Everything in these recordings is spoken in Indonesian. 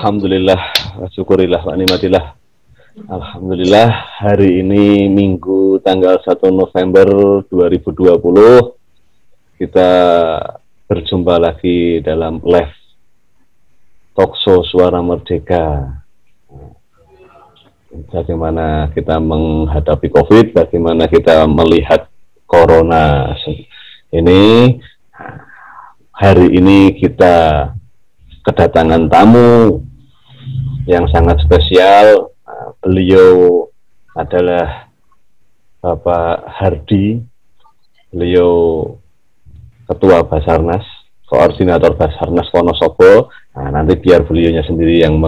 Alhamdulillah, syukurillah, wa nikmatillah. Alhamdulillah, hari ini Minggu tanggal 1 November 2020 kita berjumpa lagi dalam live Talkshow Suara Merdeka. Bagaimana kita menghadapi COVID, bagaimana kita melihat Corona ini. Hari ini kita kedatangan tamu yang sangat spesial. Beliau adalah Bapak Hardi. Beliau Ketua Basarnas, Koordinator Basarnas Wonosobo. Nah, nanti biar beliaunya sendiri yang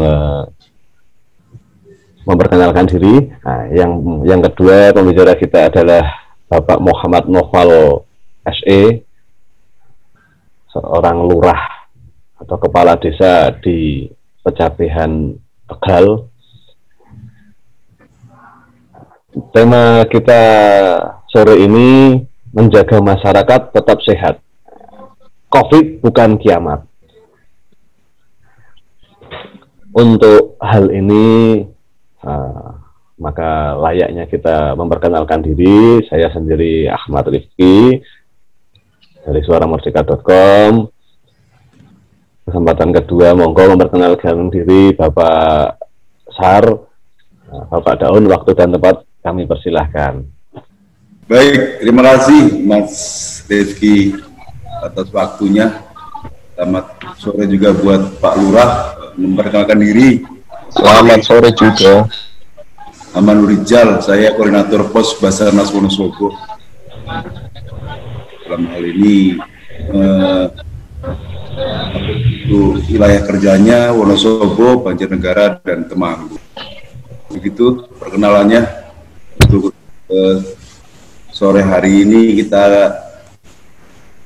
memperkenalkan diri. Nah, yang kedua pembicara kita adalah Bapak Muhammad Noval SE, seorang lurah atau kepala desa di Pecapehan, Tegal. Tema kita sore ini menjaga masyarakat tetap sehat. COVID bukan kiamat. Untuk hal ini maka layaknya kita memperkenalkan diri. Saya sendiri Ahmad Rifki dari suaramerdeka.com. Kesempatan kedua, monggo memperkenalkan diri Bapak Sar. Bapak Daun, waktu dan tempat kami persilahkan. Baik, terima kasih Mas Rifki atas waktunya. Selamat sore juga buat Pak Lurah memperkenalkan diri. Selamat sore juga. Amanul Rijal, saya koordinator pos Basarnas Wonosobo. Dalam hal ini itu wilayah kerjanya Wonosobo, Banjarnegara, dan Temanggung. Begitu perkenalannya. Untuk sore hari ini kita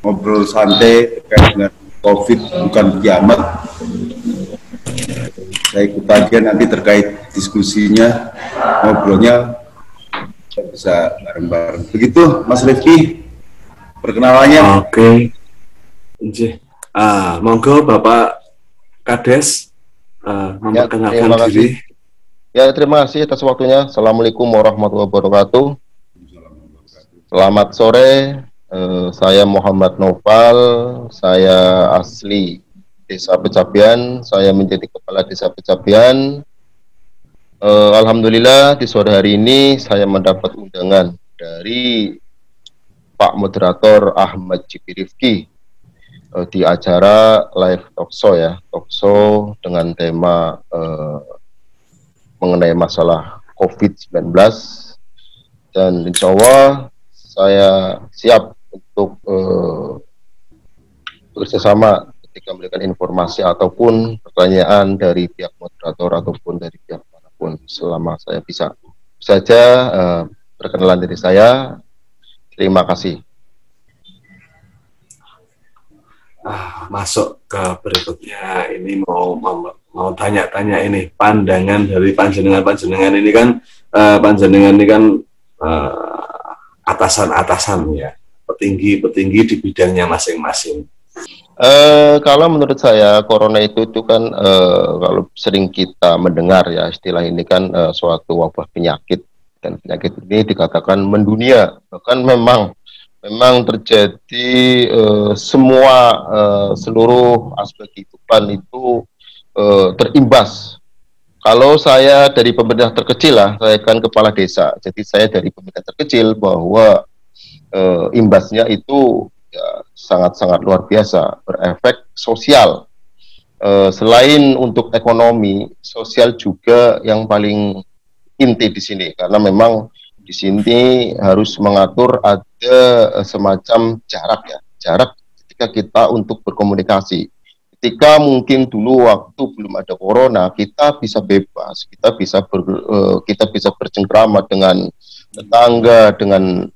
ngobrol santai terkait dengan COVID bukan kiamat. Saya ikut aja nanti terkait diskusinya, ngobrolnya bisa bareng-bareng. Begitu Mas Rifki perkenalannya. Oke. Monggo Bapak Kades memperkenalkan diri. Ya, terima kasih atas waktunya. Assalamualaikum warahmatullahi wabarakatuh. Selamat sore, saya Muhammad Noval, saya asli Desa Pecapehan, saya menjadi Kepala Desa Pecapehan. Alhamdulillah di sore hari ini saya mendapat undangan dari Pak Moderator Ahmad Rifki di acara live talkshow ya, talkshow dengan tema mengenai masalah COVID-19, dan insya Allah saya siap untuk bekerjasama ketika memberikan informasi ataupun pertanyaan dari pihak moderator ataupun dari pihak manapun selama saya bisa. Saja perkenalan diri saya. Terima kasih. Masuk ke berikutnya, ini mau tanya-tanya ini pandangan dari panjenengan ini kan atasan ya, petinggi di bidangnya masing-masing. Kalau menurut saya corona itu kan kalau sering kita mendengar ya istilah ini kan suatu wabah penyakit, dan penyakit ini dikatakan mendunia, bahkan memang terjadi seluruh aspek kehidupan itu terimbas. Kalau saya dari pemerintah terkecil lah, saya kan kepala desa, jadi saya dari pemerintah terkecil bahwa imbasnya itu ya, sangat-sangat luar biasa, berefek sosial. Selain untuk ekonomi, sosial juga yang paling inti di sini, karena memang di sini harus mengatur ada semacam jarak ketika kita untuk berkomunikasi. Ketika mungkin dulu waktu belum ada corona, kita bisa bebas, kita bisa bercengkrama dengan tetangga, dengan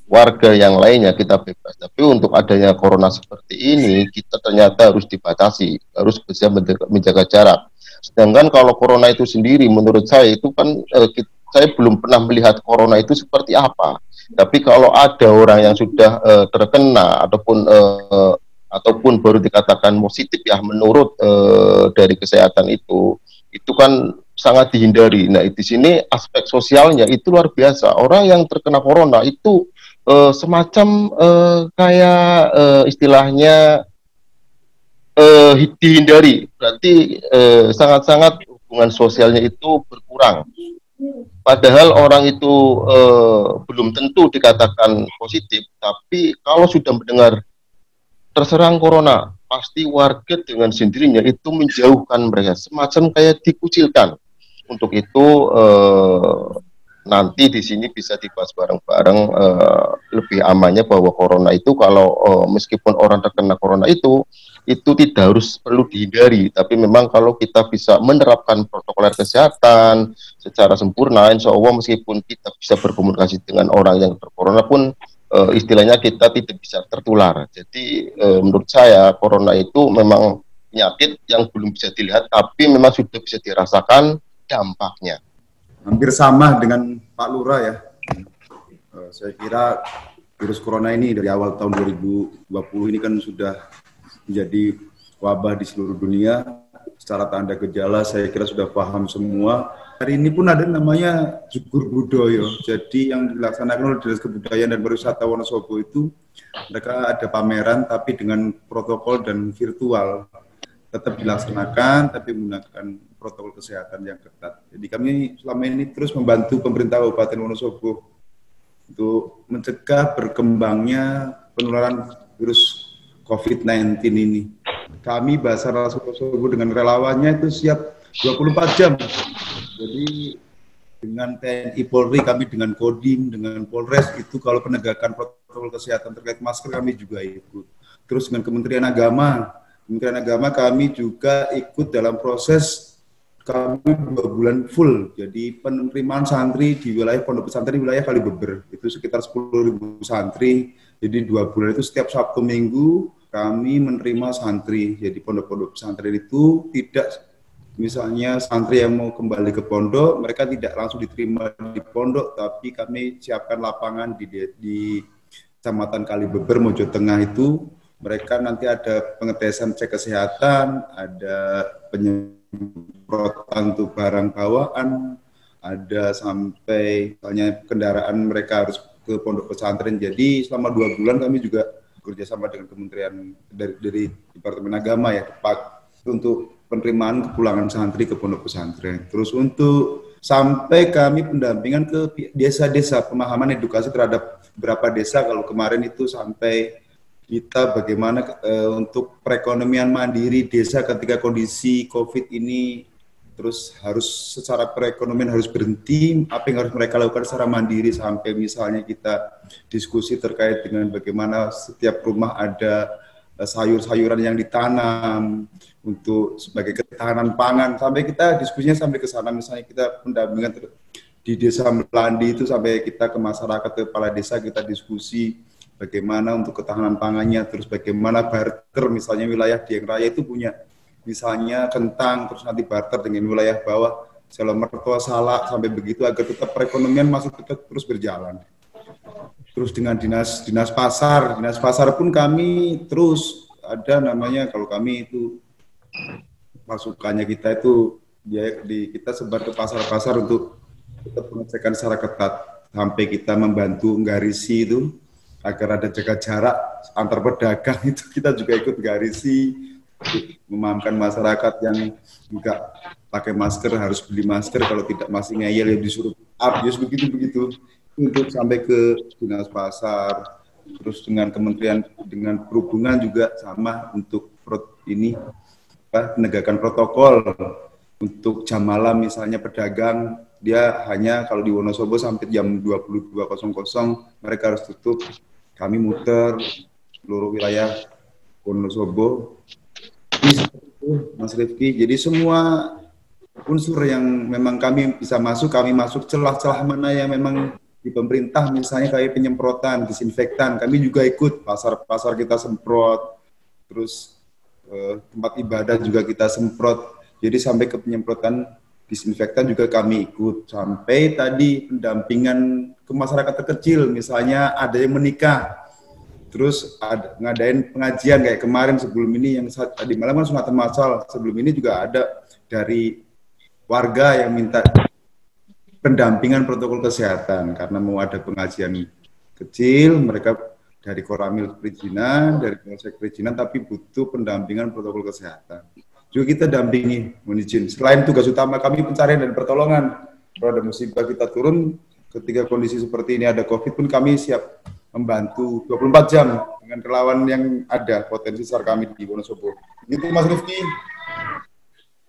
warga yang lainnya, kita bebas. Tapi untuk adanya corona seperti ini, kita ternyata harus dibatasi, harus bisa menjaga jarak. Sedangkan kalau corona itu sendiri, menurut saya itu kan saya belum pernah melihat corona itu seperti apa. Tapi kalau ada orang yang sudah terkena ataupun ataupun baru dikatakan positif ya menurut dari kesehatan itu kan sangat dihindari. Nah, di sini aspek sosialnya itu luar biasa. Orang yang terkena corona itu semacam kayak istilahnya dihindari. Berarti sangat-sangat hubungan sosialnya itu berkurang. Padahal orang itu belum tentu dikatakan positif, tapi kalau sudah mendengar terserang corona, pasti warga dengan sendirinya itu menjauhkan mereka, semacam kayak dikucilkan. Untuk itu nanti di sini bisa dibahas bareng-bareng lebih amannya bahwa corona itu kalau meskipun orang terkena corona itu tidak harus perlu dihindari, tapi memang kalau kita bisa menerapkan protokol kesehatan secara sempurna, insya Allah meskipun kita bisa berkomunikasi dengan orang yang tercorona pun istilahnya kita tidak bisa tertular. Jadi menurut saya corona itu memang penyakit yang belum bisa dilihat, tapi memang sudah bisa dirasakan dampaknya. Hampir sama dengan Pak Lurah ya. Saya kira virus corona ini dari awal tahun 2020 ini kan sudah menjadi wabah di seluruh dunia. Secara tanda gejala saya kira sudah paham semua. Hari ini pun ada namanya Jugur Budoyo. Jadi yang dilaksanakan oleh Dinas Kebudayaan dan Pariwisata Wonosobo itu mereka ada pameran tapi dengan protokol dan virtual. Tetap dilaksanakan tapi menggunakan protokol kesehatan yang ketat. Jadi kami selama ini terus membantu pemerintah Kabupaten Wonosobo untuk mencegah berkembangnya penularan virus COVID-19 ini. Kami Basarnas Wonosobo dengan relawannya itu siap 24 jam. Jadi dengan TNI Polri, kami dengan Kodim, dengan Polres itu kalau penegakan protokol kesehatan terkait masker kami juga ikut. Terus dengan Kementerian Agama kami juga ikut dalam proses kami 2 bulan full. Jadi penerimaan santri di wilayah pondok pesantren di wilayah Kalibeber itu sekitar 10.000 santri. Jadi 2 bulan itu setiap Sabtu Minggu kami menerima santri. Jadi pondok-pondok pesantren itu tidak, misalnya santri yang mau kembali ke pondok, mereka tidak langsung diterima di pondok, tapi kami siapkan lapangan di Kecamatan Kalibeber, Mojo Tengah itu. Mereka nanti ada pengetesan cek kesehatan, ada penyemprotan untuk barang bawaan, ada sampai misalnya kendaraan mereka harus ke pondok pesantren. Jadi selama 2 bulan kami juga bekerjasama dengan kementerian dari Departemen Agama ya, untuk penerimaan kepulangan santri ke pondok pesantren. Terus untuk sampai kami pendampingan ke desa-desa, pemahaman edukasi terhadap beberapa desa. Kalau kemarin itu sampai kita bagaimana untuk perekonomian mandiri desa ketika kondisi COVID ini terus harus secara perekonomian harus berhenti, apa yang harus mereka lakukan secara mandiri, sampai misalnya kita diskusi terkait dengan bagaimana setiap rumah ada sayur-sayuran yang ditanam untuk sebagai ketahanan pangan, sampai kita diskusinya sampai ke sana. Misalnya kita pendampingan di desa Melandi itu sampai kita ke masyarakat, ke kepala desa, kita diskusi bagaimana untuk ketahanan pangannya, terus bagaimana barter, misalnya wilayah Dieng Raya itu punya misalnya kentang, terus nanti barter dengan wilayah bawah, Selo Mertua, Salak, sampai begitu agar tetap perekonomian masih tetap terus berjalan. Terus dengan dinas pasar pun kami terus ada namanya, kalau kami itu masukannya kita itu kita sebar ke pasar-pasar untuk tetap pengecekan secara ketat, sampai kita membantu nggarisi itu agar ada jaga jarak antar pedagang, itu kita juga ikut garisi, memahamkan masyarakat yang juga pakai masker harus beli masker, kalau tidak masih ngeyel ya disuruh up, just begitu untuk sampai ke dinas pasar. Terus dengan kementerian, dengan perhubungan juga sama untuk penegakan protokol untuk jam malam, misalnya pedagang dia hanya kalau di Wonosobo sampai jam 22.00 mereka harus tutup. Kami muter seluruh wilayah Wonosobo. Mas Rifki, jadi semua unsur yang memang kami bisa masuk, kami masuk. Celah-celah mana yang memang di pemerintah, misalnya kayak penyemprotan, disinfektan, kami juga ikut. Pasar-pasar kita semprot, terus tempat ibadah juga kita semprot. Jadi sampai ke penyemprotan disinfektan juga kami ikut. Sampai tadi pendampingan ke masyarakat terkecil, misalnya ada yang menikah, terus ngadain pengajian kayak kemarin sebelum ini yang tadi malam kan sunatan masal, sebelum ini juga ada dari warga yang minta pendampingan protokol kesehatan karena mau ada pengajian kecil, mereka dari Koramil perizinan, dari Polsek perizinan, tapi butuh pendampingan protokol kesehatan. Juga kita dampingi, mohon izin. Selain tugas utama kami pencarian dan pertolongan, kalau ada musibah kita turun, ketika kondisi seperti ini ada COVID pun kami siap membantu 24 jam dengan relawan yang ada, potensi SAR kami di Wonosobo. Gitu Mas Rifki.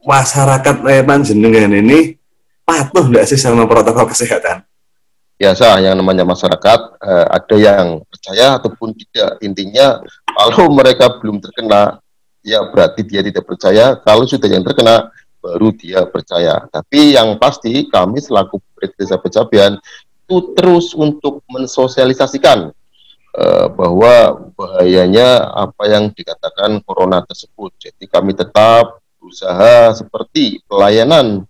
Masyarakat panjenengan ini patuh nggak sih sama protokol kesehatan? Biasa yang namanya masyarakat ada yang percaya ataupun tidak. Intinya kalau mereka belum terkena ya berarti dia tidak percaya, kalau sudah yang terkena baru dia percaya. Tapi yang pasti kami selaku Desa Pecabian itu terus untuk mensosialisasikan bahwa bahayanya apa yang dikatakan corona tersebut. Jadi kami tetap berusaha seperti pelayanan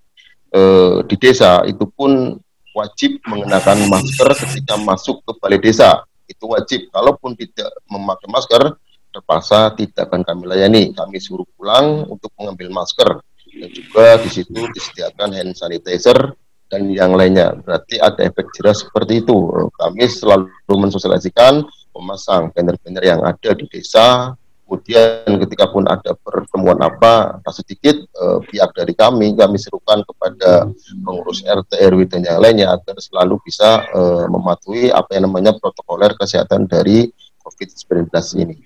di desa itu pun wajib mengenakan masker ketika masuk ke balai desa. Itu wajib. Kalaupun tidak memakai masker, terpaksa tidak akan kami layani. Kami suruh pulang untuk mengambil masker. Dan juga di situ disediakan hand sanitizer dan yang lainnya. Berarti ada efek jerah seperti itu. Kami selalu mensosialisasikan, memasang banner-banner yang ada di desa. Kemudian ketika pun ada pertemuan apa sedikit, pihak dari kami serukan kepada pengurus RT, RW dan yang lainnya agar selalu bisa mematuhi apa yang namanya protokoler kesehatan dari COVID-19 ini.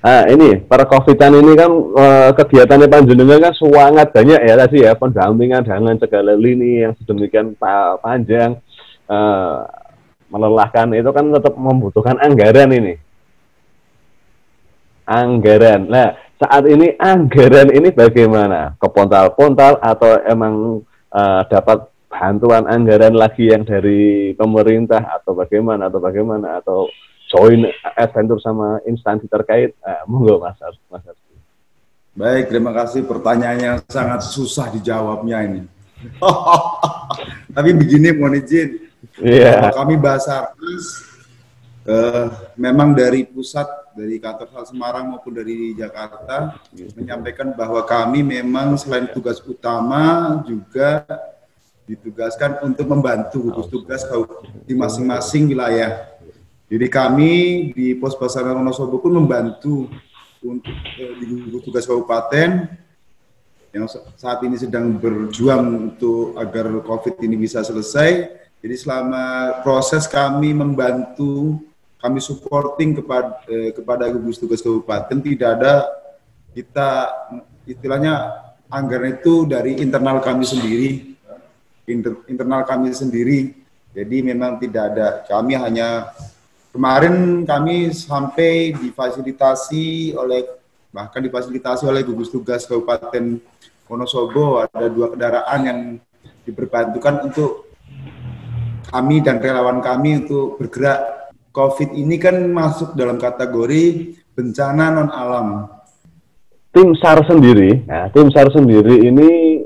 Nah ini, para COVID-an ini kan kegiatannya panjenengan kan sangat banyak ya tadi ya, pendampingan dengan segala lini yang sedemikian panjang, melelahkan, itu kan tetap membutuhkan anggaran ini. Anggaran. Nah, saat ini anggaran ini bagaimana? Kepontal-pontal atau emang dapat bantuan anggaran lagi yang dari pemerintah atau bagaimana atau join adventure sama instansi terkait? Monggo Mas Ars. Baik, terima kasih, pertanyaannya sangat susah dijawabnya ini. Tapi begini, mohon izin. Kalau kami Basarnas memang dari pusat, dari kantor Sal Semarang maupun dari Jakarta menyampaikan bahwa kami memang selain tugas utama juga ditugaskan untuk membantu gugus tugas di masing-masing wilayah. Jadi kami di Pos Basarnas Wonosobo pun membantu untuk di gugus tugas kabupaten yang saat ini sedang berjuang untuk agar COVID ini bisa selesai. Jadi selama proses kami membantu, kami supporting kepada gugus tugas kabupaten, tidak ada kita istilahnya anggaran itu dari internal kami sendiri, Jadi memang tidak ada. Kami hanya kemarin kami sampai difasilitasi oleh gugus tugas Kabupaten Wonosobo, ada 2 kendaraan yang diperbantukan untuk kami dan relawan kami untuk bergerak. COVID ini kan masuk dalam kategori bencana non-alam. Tim SAR sendiri ini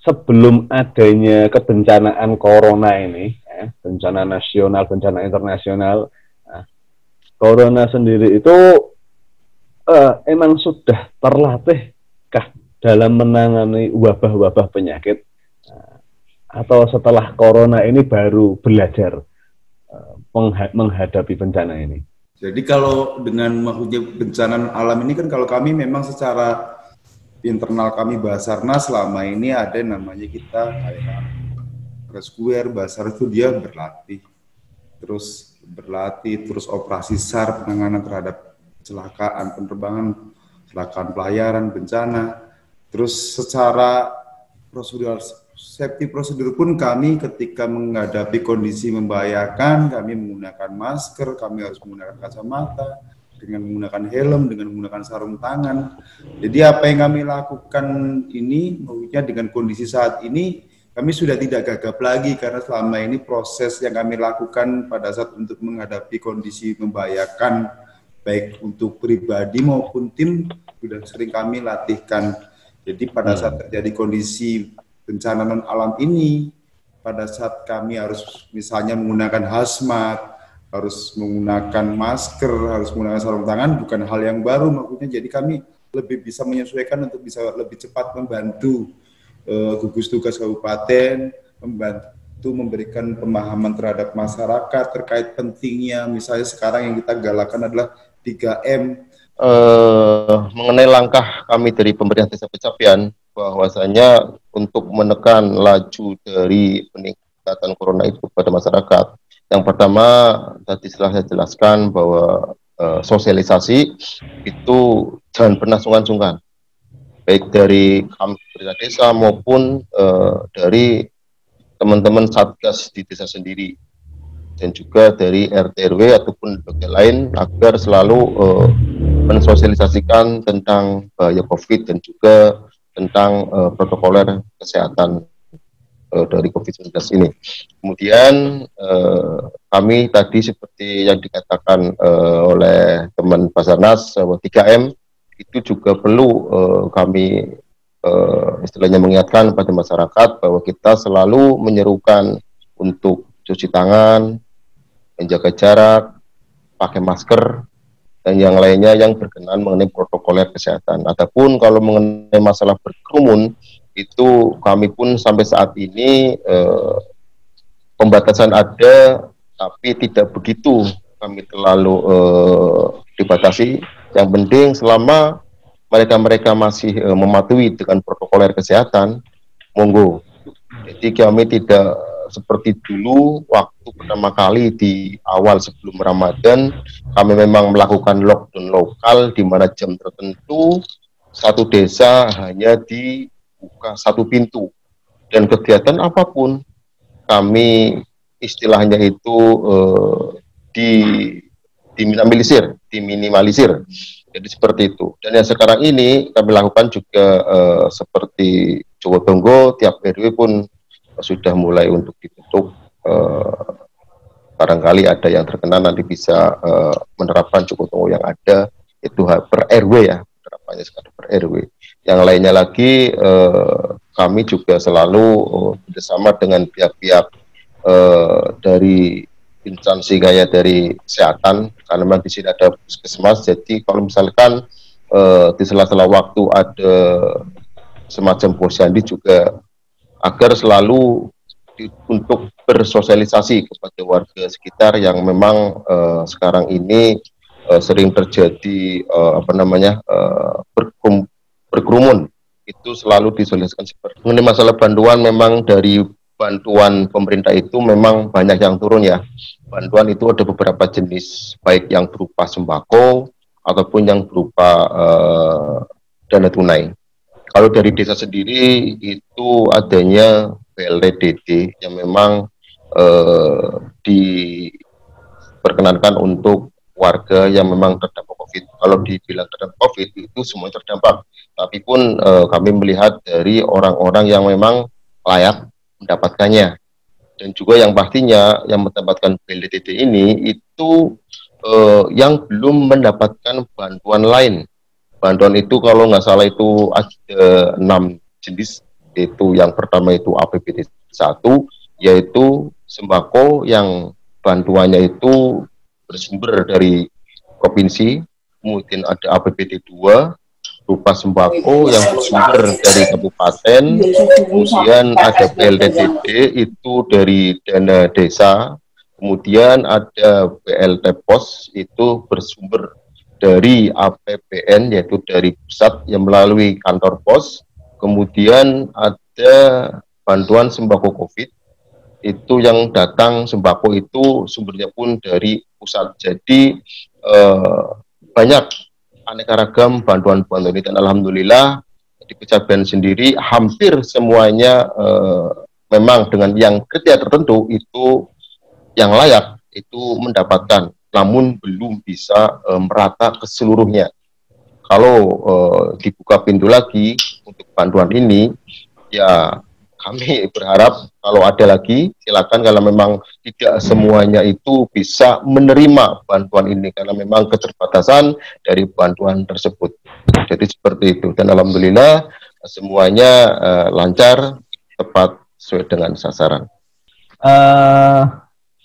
sebelum adanya kebencanaan corona ini, bencana nasional, bencana internasional, corona sendiri itu emang sudah terlatihkah dalam menangani wabah-wabah penyakit, atau setelah corona ini baru belajar menghadapi bencana ini? Jadi kalau dengan maksudnya bencana alam ini kan kalau kami memang secara internal kami Basarnas selama ini ada namanya kita kayak rescuer, Basar itu dia berlatih terus operasi SAR, penanganan terhadap kecelakaan penerbangan, kecelakaan pelayaran, bencana. Terus secara prosedur safety prosedur pun kami ketika menghadapi kondisi membahayakan, kami menggunakan masker, kami harus menggunakan kacamata, dengan menggunakan helm, dengan menggunakan sarung tangan. Jadi apa yang kami lakukan ini, maksudnya dengan kondisi saat ini, kami sudah tidak gagap lagi karena selama ini proses yang kami lakukan pada saat untuk menghadapi kondisi membahayakan, baik untuk pribadi maupun tim, sudah sering kami latihkan. Jadi pada saat terjadi kondisi bencana non alam ini, pada saat kami harus misalnya menggunakan hazmat harus menggunakan masker, harus menggunakan sarung tangan, bukan hal yang baru maksudnya. Jadi kami lebih bisa menyesuaikan untuk bisa lebih cepat membantu gugus tugas kabupaten, membantu memberikan pemahaman terhadap masyarakat terkait pentingnya, misalnya sekarang yang kita galakan adalah 3M. Mengenai langkah kami dari pemerintah Desa Pecapian, bahwasanya untuk menekan laju dari peningkatan corona itu kepada masyarakat, yang pertama tadi setelah saya jelaskan bahwa sosialisasi itu jangan pernah sungkan-sungkan, baik dari kami pemerintah desa maupun dari teman-teman satgas di desa sendiri, dan juga dari RT RW ataupun lembaga lain, agar selalu mensosialisasikan tentang bahaya COVID dan juga tentang protokoler kesehatan dari COVID-19 ini. Kemudian kami tadi seperti yang dikatakan oleh teman Basarnas, 3M itu juga perlu kami istilahnya mengingatkan pada masyarakat bahwa kita selalu menyerukan untuk cuci tangan, menjaga jarak, pakai masker, dan yang lainnya yang berkenaan mengenai protokoler kesehatan. Adapun kalau mengenai masalah berkerumun, itu kami pun sampai saat ini pembatasan ada, tapi tidak begitu kami terlalu dibatasi. Yang penting selama mereka masih mematuhi dengan protokoler kesehatan, monggo. Jadi kami tidak seperti dulu waktu pertama kali di awal sebelum Ramadan, kami memang melakukan lockdown lokal di mana jam tertentu satu desa hanya dibuka satu pintu, dan kegiatan apapun kami istilahnya itu diminimalisir. Jadi seperti itu. Dan yang sekarang ini kami lakukan juga seperti Jowo Tonggo, tiap RW pun sudah mulai untuk dibentuk. Barangkali ada yang terkena nanti bisa menerapkan Jowo Tonggo yang ada, itu per RW ya, penerapannya sekadar per RW. Yang lainnya lagi kami juga selalu bersama dengan pihak-pihak dari instansi kayak dari kesehatan, karena memang di sini ada puskesmas. Jadi kalau misalkan di sela-sela waktu ada semacam posyandu juga, agar selalu untuk bersosialisasi kepada warga sekitar yang memang sekarang ini sering terjadi berkerumun, itu selalu disosialisasikan. Mengenai masalah bantuan, memang dari bantuan pemerintah itu memang banyak yang turun ya. Bantuan itu ada beberapa jenis, baik yang berupa sembako ataupun yang berupa dana tunai. Kalau dari desa sendiri itu adanya BLTDD yang memang diperkenankan untuk warga yang memang terdampak COVID. Kalau dibilang terdampak COVID itu semua terdampak, tapi pun kami melihat dari orang-orang yang memang layak mendapatkannya. Dan juga yang pastinya yang mendapatkan BLTDD ini itu yang belum mendapatkan bantuan lain. Bantuan itu kalau nggak salah itu ada 6 jenis, yaitu yang pertama itu APBD 1, yaitu sembako yang bantuannya itu bersumber dari provinsi. Kemudian ada APBD 2, berupa sembako yang bersumber dari kabupaten. Kemudian ada BLTDD itu dari dana desa. Kemudian ada BLT Pos itu bersumber dari APBN, yaitu dari pusat yang melalui kantor pos. Kemudian ada bantuan sembako COVID, itu yang datang sembako itu sumbernya pun dari pusat. Jadi banyak aneka ragam bantuan-bantuan ini, dan alhamdulillah di Pecapian sendiri hampir semuanya memang dengan yang kriteria tertentu itu yang layak itu mendapatkan, namun belum bisa merata ke seluruhnya. Kalau dibuka pintu lagi untuk bantuan ini, ya kami berharap kalau ada lagi silakan, kalau memang tidak semuanya itu bisa menerima bantuan ini karena memang keterbatasan dari bantuan tersebut. Jadi seperti itu, dan alhamdulillah semuanya lancar, tepat sesuai dengan sasaran.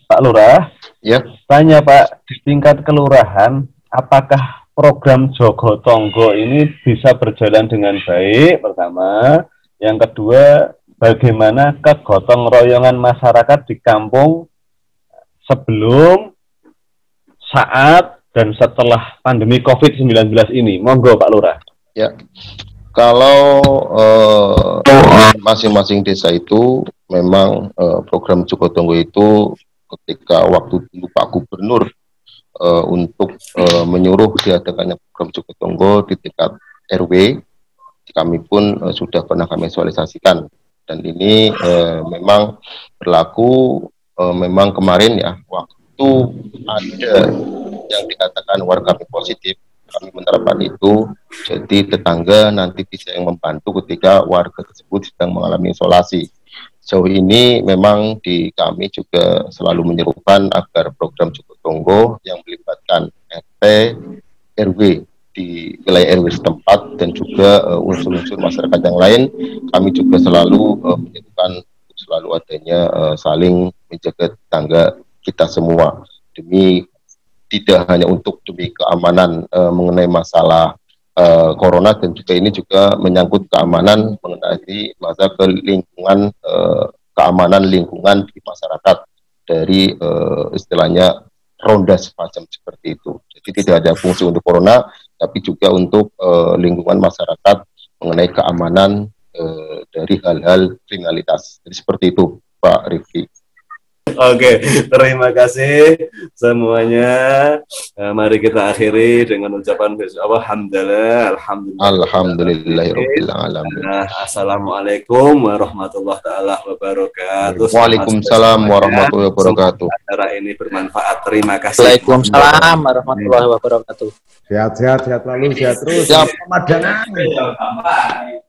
Pak Lurah, Ya. Tanya Pak, di tingkat kelurahan, apakah program Jogo Tonggo ini bisa berjalan dengan baik? Pertama, yang kedua, bagaimana kegotong royongan masyarakat di kampung sebelum, saat, dan setelah pandemi COVID-19 ini? Monggo Pak Lurah. Ya, kalau masing-masing desa itu memang program Jogo Tonggo itu ketika waktu dulu Pak Gubernur untuk menyuruh diadakannya program Jogo Tonggo di tingkat RW, kami pun sudah pernah kami visualisasikan, dan ini memang berlaku memang kemarin ya, waktu ada yang dikatakan warga kami positif, kami menerapkan itu, jadi tetangga nanti bisa yang membantu ketika warga tersebut sedang mengalami isolasi. Sejauh ini memang di kami juga selalu menyerukan agar program Jogo Tonggo yang melibatkan RT, RW di wilayah RW setempat dan juga unsur-unsur masyarakat yang lain, kami juga selalu menyerukan selalu adanya saling menjaga tetangga kita semua, demi tidak hanya untuk demi keamanan mengenai masalah corona, dan juga ini juga menyangkut keamanan mengenai masa ke lingkungan, keamanan lingkungan di masyarakat dari istilahnya ronda semacam seperti itu. Jadi tidak ada fungsi untuk corona, tapi juga untuk lingkungan masyarakat mengenai keamanan dari hal-hal kriminalitas. Jadi seperti itu Pak Rifki. Oke, terima kasih semuanya. Mari kita akhiri dengan ucapan alhamdulillah, Alhamdulillahirabbil alamin. Assalamualaikum warahmatullahi taala wabarakatuh. Waalaikumsalam warahmatullahi wabarakatuh. Acara ini bermanfaat. Terima kasih. Waalaikumsalam warahmatullahi wabarakatuh. Sehat-sehat, sehat lalu, sehat terus. Siap. Ramadan.